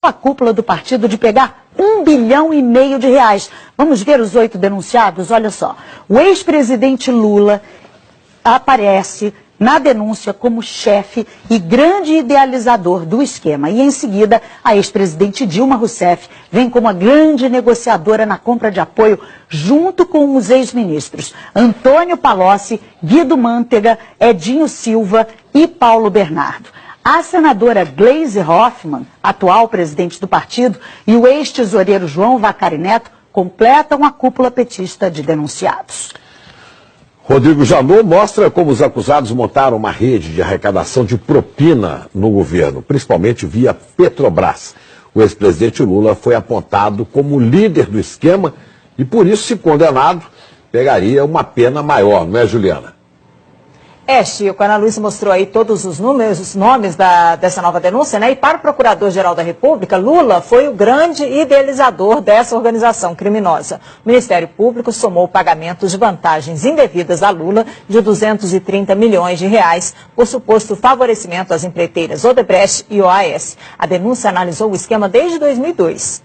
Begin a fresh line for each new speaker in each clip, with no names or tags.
a cúpula do partido de pegar R$1,5 bilhão. Vamos ver os 8 denunciados? Olha só. O ex-presidente Lula aparece na denúncia como chefe e grande idealizador do esquema. E em seguida, a ex-presidente Dilma Rousseff vem como a grande negociadora na compra de apoio, junto com os ex-ministros Antônio Palocci, Guido Mantega, Edinho Silva e Paulo Bernardo. A senadora Gleisi Hoffmann, atual presidente do partido, e o ex-tesoureiro João Vacari Neto completam a cúpula petista de denunciados.
Rodrigo Janot mostra como os acusados montaram uma rede de arrecadação de propina no governo, principalmente via Petrobras. O ex-presidente Lula foi apontado como líder do esquema e, por isso, se condenado, pegaria uma pena maior, não é, Juliana?
Chico, a Ana Luísa mostrou aí todos os nomes dessa nova denúncia, né? E para o Procurador-Geral da República, Lula foi o grande idealizador dessa organização criminosa. O Ministério Público somou pagamentos de vantagens indevidas a Lula de R$230 milhões por suposto favorecimento às empreiteiras Odebrecht e OAS. A denúncia analisou o esquema desde 2002.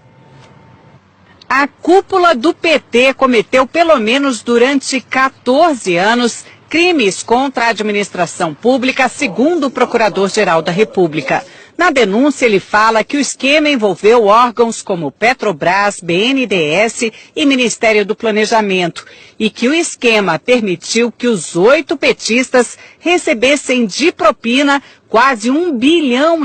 A cúpula do PT cometeu, pelo menos durante 14 anos, crimes contra a administração pública, segundo o Procurador-Geral da República. Na denúncia, ele fala que o esquema envolveu órgãos como Petrobras, BNDES e Ministério do Planejamento, e que o esquema permitiu que os 8 petistas recebessem de propina quase R$1,5 bilhão.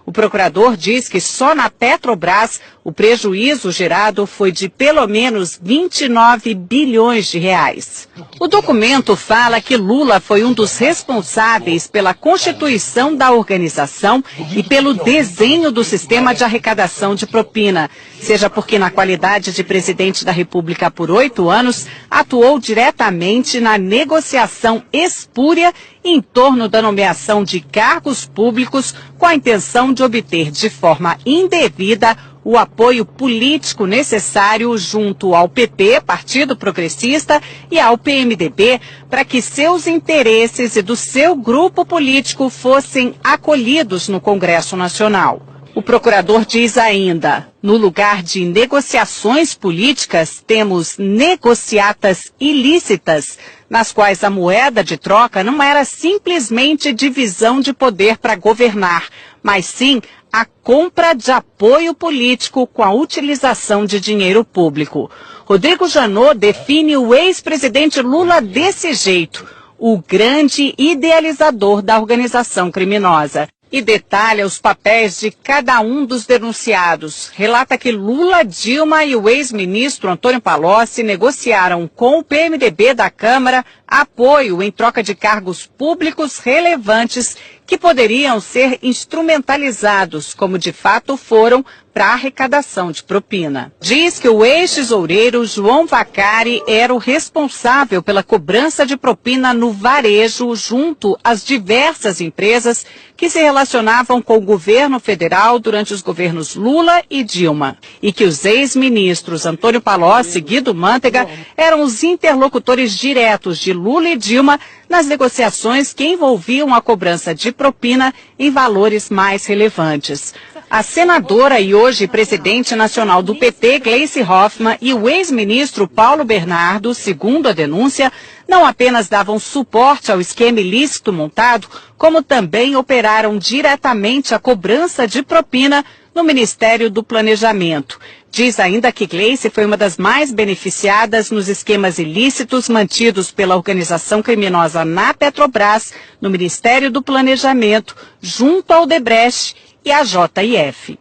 O procurador diz que só na Petrobras o prejuízo gerado foi de pelo menos R$29 bilhões. O documento fala que Lula foi um dos responsáveis pela constituição da organização e pelo desenho do sistema de arrecadação de propina, seja porque na qualidade de presidente da República por 8 anos, atuou diretamente na negociação espúria em torno da nomeação de cargos públicos com a intenção de obter de forma indevida o apoio político necessário junto ao PP, Partido Progressista, e ao PMDB, para que seus interesses e do seu grupo político fossem acolhidos no Congresso Nacional. O procurador diz ainda, no lugar de negociações políticas, temos negociatas ilícitas, nas quais a moeda de troca não era simplesmente divisão de poder para governar, mas sim a compra de apoio político com a utilização de dinheiro público. Rodrigo Janot define o ex-presidente Lula desse jeito, o grande idealizador da organização criminosa. E detalha os papéis de cada um dos denunciados. Relata que Lula, Dilma e o ex-ministro Antônio Palocci negociaram com o PMDB da Câmara apoio em troca de cargos públicos relevantes que poderiam ser instrumentalizados, como de fato foram, para a arrecadação de propina. Diz que o ex-tesoureiro João Vacari era o responsável pela cobrança de propina no varejo junto às diversas empresas que se relacionavam com o governo federal durante os governos Lula e Dilma. E que os ex-ministros Antônio Palocci e Guido Mantega eram os interlocutores diretos de Lula e Dilma nas negociações que envolviam a cobrança de propina em valores mais relevantes. A senadora e hoje presidente nacional do PT, Gleisi Hoffmann, e o ex-ministro Paulo Bernardo, segundo a denúncia, não apenas davam suporte ao esquema ilícito montado, como também operaram diretamente a cobrança de propina no Ministério do Planejamento. Diz ainda que Gleisi foi uma das mais beneficiadas nos esquemas ilícitos mantidos pela organização criminosa na Petrobras, no Ministério do Planejamento, junto ao Odebrecht e a JF.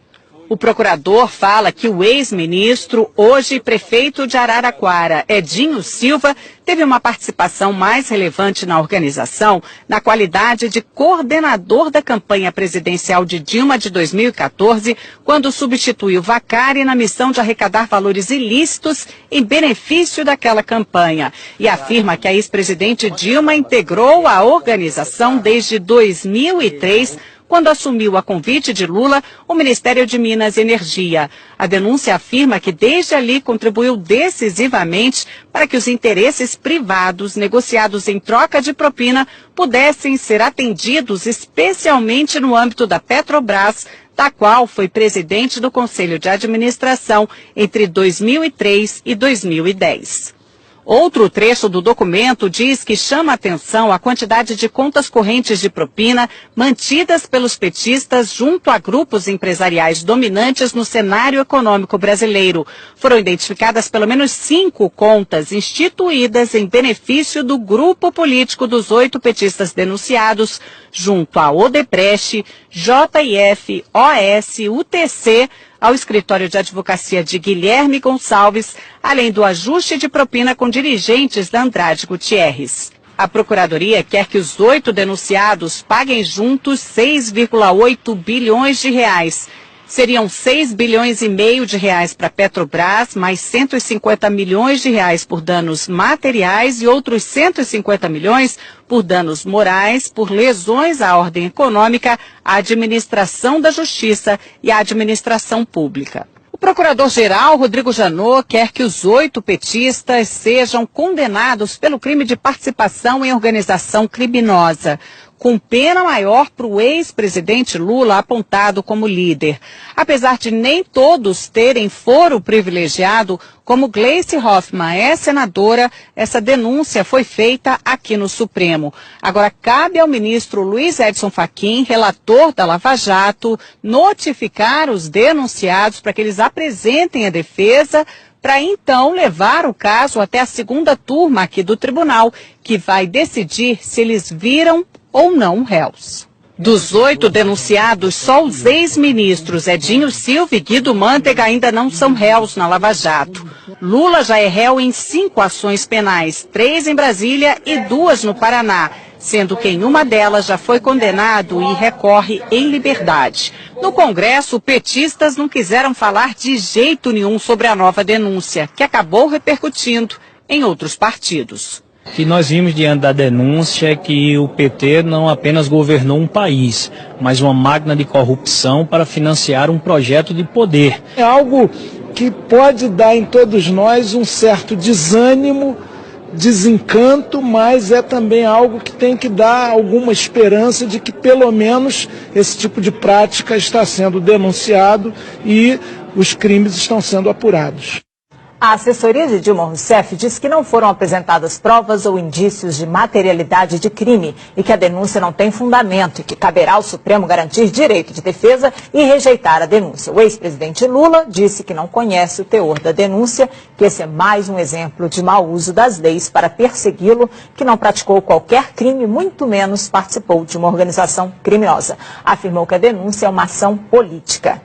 O procurador fala que o ex-ministro, hoje prefeito de Araraquara, Edinho Silva, teve uma participação mais relevante na organização na qualidade de coordenador da campanha presidencial de Dilma de 2014, quando substituiu Vacari na missão de arrecadar valores ilícitos em benefício daquela campanha. E afirma que a ex-presidente Dilma integrou a organização desde 2003, quando assumiu a convite de Lula o Ministério de Minas e Energia. A denúncia afirma que desde ali contribuiu decisivamente para que os interesses privados negociados em troca de propina pudessem ser atendidos, especialmente no âmbito da Petrobras, da qual foi presidente do Conselho de Administração entre 2003 e 2010. Outro trecho do documento diz que chama atenção a quantidade de contas correntes de propina mantidas pelos petistas junto a grupos empresariais dominantes no cenário econômico brasileiro. Foram identificadas pelo menos 5 contas instituídas em benefício do grupo político dos 8 petistas denunciados, junto a Odebrecht, JIF, OS, UTC, ao escritório de advocacia de Guilherme Gonçalves, além do ajuste de propina com dirigentes da Andrade Gutierrez. A Procuradoria quer que os 8 denunciados paguem juntos 6,8 bilhões de reais. Seriam 6 bilhões e meio de reais para a Petrobras, mais 150 milhões de reais por danos materiais e outros 150 milhões por danos morais, por lesões à ordem econômica, à administração da justiça e à administração pública. O procurador-geral, Rodrigo Janot, quer que os 8 petistas sejam condenados pelo crime de participação em organização criminosa, com pena maior para o ex-presidente Lula apontado como líder. Apesar de nem todos terem foro privilegiado, como Gleice Hoffmann é senadora, essa denúncia foi feita aqui no Supremo. Agora, cabe ao ministro Luiz Edson Fachin, relator da Lava Jato, notificar os denunciados para que eles apresentem a defesa, para então levar o caso até a 2ª turma aqui do tribunal, que vai decidir se eles viram ou não réus. Dos 8 denunciados, só os ex-ministros Edinho Silva e Guido Mantega ainda não são réus na Lava Jato. Lula já é réu em 5 ações penais, 3 em Brasília e 2 no Paraná, sendo que em uma delas já foi condenado e recorre em liberdade. No Congresso, petistas não quiseram falar de jeito nenhum sobre a nova denúncia, que acabou repercutindo em outros partidos.
O que nós vimos diante da denúncia é que o PT não apenas governou um país, mas uma máquina de corrupção para financiar um projeto de poder.
É algo que pode dar em todos nós um certo desânimo, desencanto, mas é também algo que tem que dar alguma esperança de que pelo menos esse tipo de prática está sendo denunciado e os crimes estão sendo apurados.
A assessoria de Dilma Rousseff diz que não foram apresentadas provas ou indícios de materialidade de crime e que a denúncia não tem fundamento e que caberá ao Supremo garantir direito de defesa e rejeitar a denúncia. O ex-presidente Lula disse que não conhece o teor da denúncia, que esse é mais um exemplo de mau uso das leis para persegui-lo, que não praticou qualquer crime, muito menos participou de uma organização criminosa. Afirmou que a denúncia é uma ação política.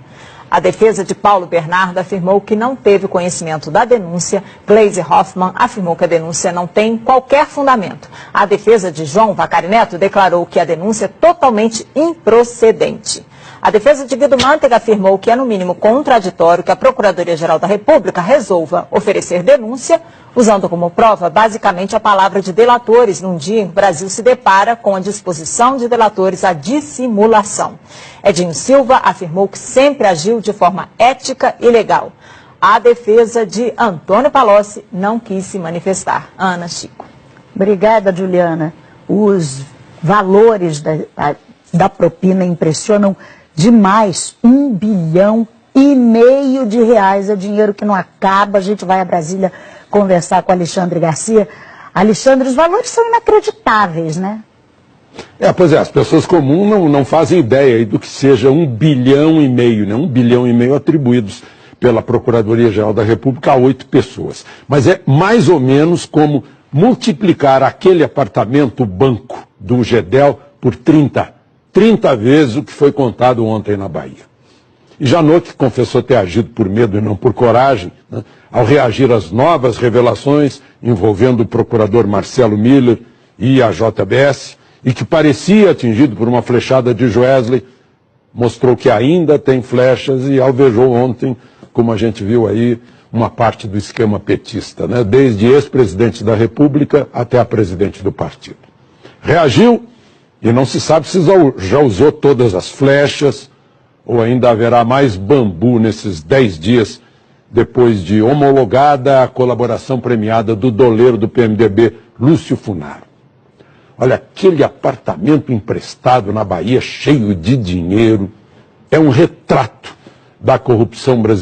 A defesa de Paulo Bernardo afirmou que não teve conhecimento da denúncia. Gleice Hoffmann afirmou que a denúncia não tem qualquer fundamento. A defesa de João Vacari Neto declarou que a denúncia é totalmente improcedente. A defesa de Guido Mantega afirmou que é no mínimo contraditório que a Procuradoria-Geral da República resolva oferecer denúncia, usando como prova basicamente a palavra de delatores, num dia em que o Brasil se depara com a disposição de delatores à dissimulação. Edinho Silva afirmou que sempre agiu de forma ética e legal. A defesa de Antônio Palocci não quis se manifestar. Ana, Chico.
Obrigada, Juliana. Os valores da propina impressionam demais. 1,5 bilhão de reais. É dinheiro que não acaba. A gente vai a Brasília conversar com Alexandre Garcia. Alexandre, os valores são inacreditáveis, né?
Pois é, as pessoas comuns não fazem ideia aí do que seja 1,5 bilhão, né? 1,5 bilhão atribuídos pela Procuradoria-Geral da República a 8 pessoas. Mas é mais ou menos como multiplicar aquele apartamento banco do Gedel por 30 vezes o que foi contado ontem na Bahia. E Janot, que confessou ter agido por medo e não por coragem, né, ao reagir às novas revelações envolvendo o procurador Marcelo Miller e a JBS, e que parecia atingido por uma flechada de Joesley, mostrou que ainda tem flechas e alvejou ontem, como a gente viu aí, uma parte do esquema petista, né, desde ex-presidente da República até a presidente do partido. Reagiu
E não se sabe se já usou todas as flechas ou ainda haverá mais bambu nesses 10 dias depois de homologada a colaboração premiada do doleiro do PMDB, Lúcio Funaro. Olha, aquele apartamento emprestado na Bahia cheio de dinheiro é um retrato da corrupção brasileira.